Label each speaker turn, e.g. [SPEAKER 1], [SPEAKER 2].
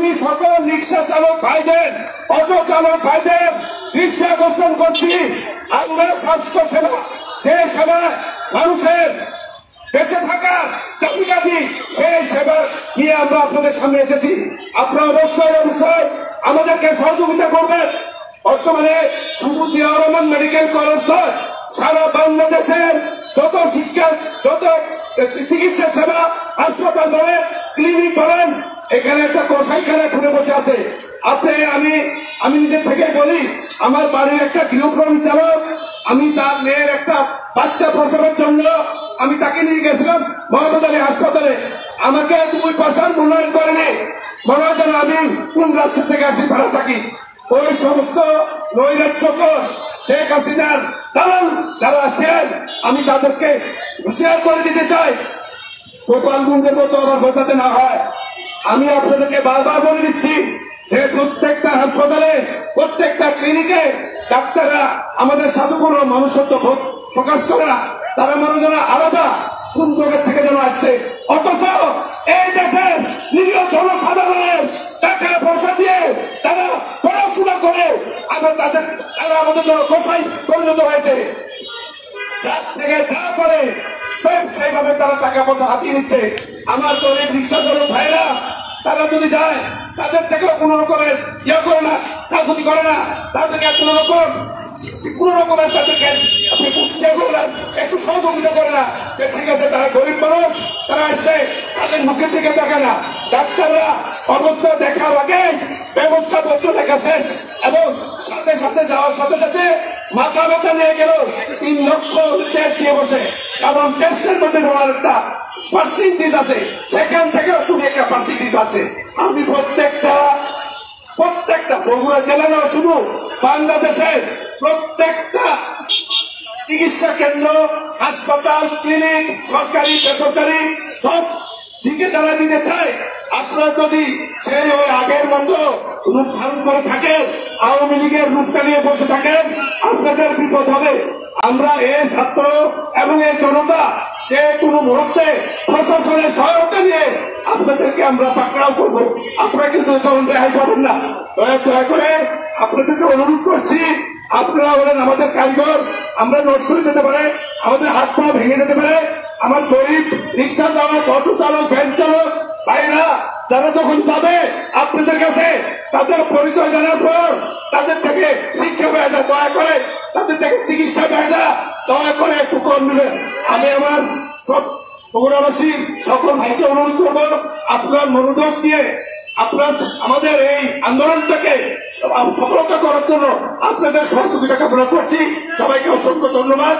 [SPEAKER 1] আমি সকল রিক্সা চালক ভাইদের, অটো চালক ভাইদের দৃষ্টি আকর্ষণ করছি, আমরা স্বাস্থ্য সেবা, যে সেবা মানুষের বেঁচে থাকার চাবিকাঠি, সেই সেবা নিয়ে আমরা আপনাদের সামনে এসেছি। আপনারা অবশ্যই অবশ্যই আমাদেরকে সহযোগিতা করবেন। বর্তমানে শুধু জিয়াউর রহমান মেডিকেল কলেজ নয়, সারা বাংলাদেশের যত শিক্ষা, যত চিকিৎসা সেবা, হাসপাতাল বলেন, ক্লিনিক বলেন, এখানে একটা কসাইখানা খুলে বসে আছে। আমি নিজের থেকে বলি, আমার বাড়ির একটা গৃহকর্মী চালক, আমি তার মেয়ের একটা বাচ্চা প্রসবের জন্য আমি তাকে নিয়ে গেছিলাম মোহাম্মদ আলী হাসপাতালে। আমাকে 2 পয়সার মূল্যায়ন করেনি, মনে হয় যেন আমি কোন রাষ্ট্র থেকে আসি, ভাড়া থাকি। ওই সমস্ত নৈরাজ্যকর শেখ হাসিনার দালাল যারা আছেন, আমি তাদেরকে হুঁশিয়ার করে দিতে চাই, গোপালগঞ্জের মতো আবার বোঝাতে না হয়। আমি আপনাদেরকে বারবার বলে দিচ্ছি যে প্রত্যেকটা হাসপাতালে, প্রত্যেকটা ক্লিনিকে ডাক্তাররা আমাদের সাথে কোনো মানুষত্ব প্রকাশ করে না। তারা মনে যেন আলাদা কোন জগৎ থেকে যেন আসছে, অথচ এই দেশের নিরীহ জনসাধারণের টাকা পয়সা দিয়ে তারা পড়াশোনা করে তারা আমাদের জন্য কসাই পরিণত হয়েছে। যার থেকে যা করে সেইভাবে তারা টাকা পয়সা হাতিয়ে নিচ্ছে। আমার তো অনেক রিক্সা চালক ভাইরা, তারা যদি যায় তাদের থেকেও কোন রকমের করে না, রাজনীতি করে না, তাদেরকে কোন রকমের তাদেরকে আপনি একটু সহযোগিতা করে না, যে ঠিক আছে তারা গরিব মানুষ, তারা আসছে, তাদের মুখের দিকে দেখে না। ডাক্তাররা অবস্থা দেখার আগে ব্যবস্থাপত্র দেখা শেষ, এবং সাথে সাথে যাওয়ার সাথে সাথে মাথা ব্যথা নিয়ে গেল 3 লক্ষ টেস্ট দিয়ে বসে, কারণ টেস্টের মধ্যে যাওয়ার একটা পার্সেন্টেজ আছে, সেখান থেকেও শুধু একটা পার্সেন্টেজ পাচ্ছে। আমি প্রত্যেকটা বগুড়া জেলা নয়, শুধু বাংলাদেশের প্রত্যেকটা চিকিৎসা কেন্দ্র, হাসপাতাল, ক্লিনিক, সরকারি বেসরকারি সব দিকে যারা দিতে চায়, আপনারা যদি সেই ওই আগের মতো রূপ ধারণ করে থাকেন, আওয়ামী লীগের রূপটা নিয়ে বসে থাকেন, আপনাদের বিপদ হবে। আমরা এই ছাত্র এবং এই জনতা যে কোনো মুহূর্তে প্রশাসনের সহায়তা নিয়ে আপনাদেরকে আমরা পাকড়াও করব। আপনারা কিন্তু তখন রেহাই পাবেন না। দয়া করে আপনাদেরকে অনুরোধ করছি, আপনারা বলেন আমাদের কারিগর, আমরা নষ্ট হয়ে যেতে পারে, আমাদের হাত পা ভেঙে যেতে পারে, আমার গরিব রিক্সা চালক, অটো চালক, ভ্যান চালক ভাইরা যারা যখন যাবে আপনাদের কাছে, তাদের পরিচয় জানার পর তাদের থেকে শিক্ষা পায় না, দয়া করে তাদের থেকে চিকিৎসা পায় না, দয়া করে একটু কম নেবেন। আমি আমার সব বগুড়াবাসী সকল ভাইকে অনুরোধ করবো, আপনার মনোযোগ দিয়ে আপনার আমাদের এই আন্দোলনটাকে সফলতা করার জন্য আপনাদের সহযোগিতা কামনা করছি। সবাইকে অসংখ্য ধন্যবাদ।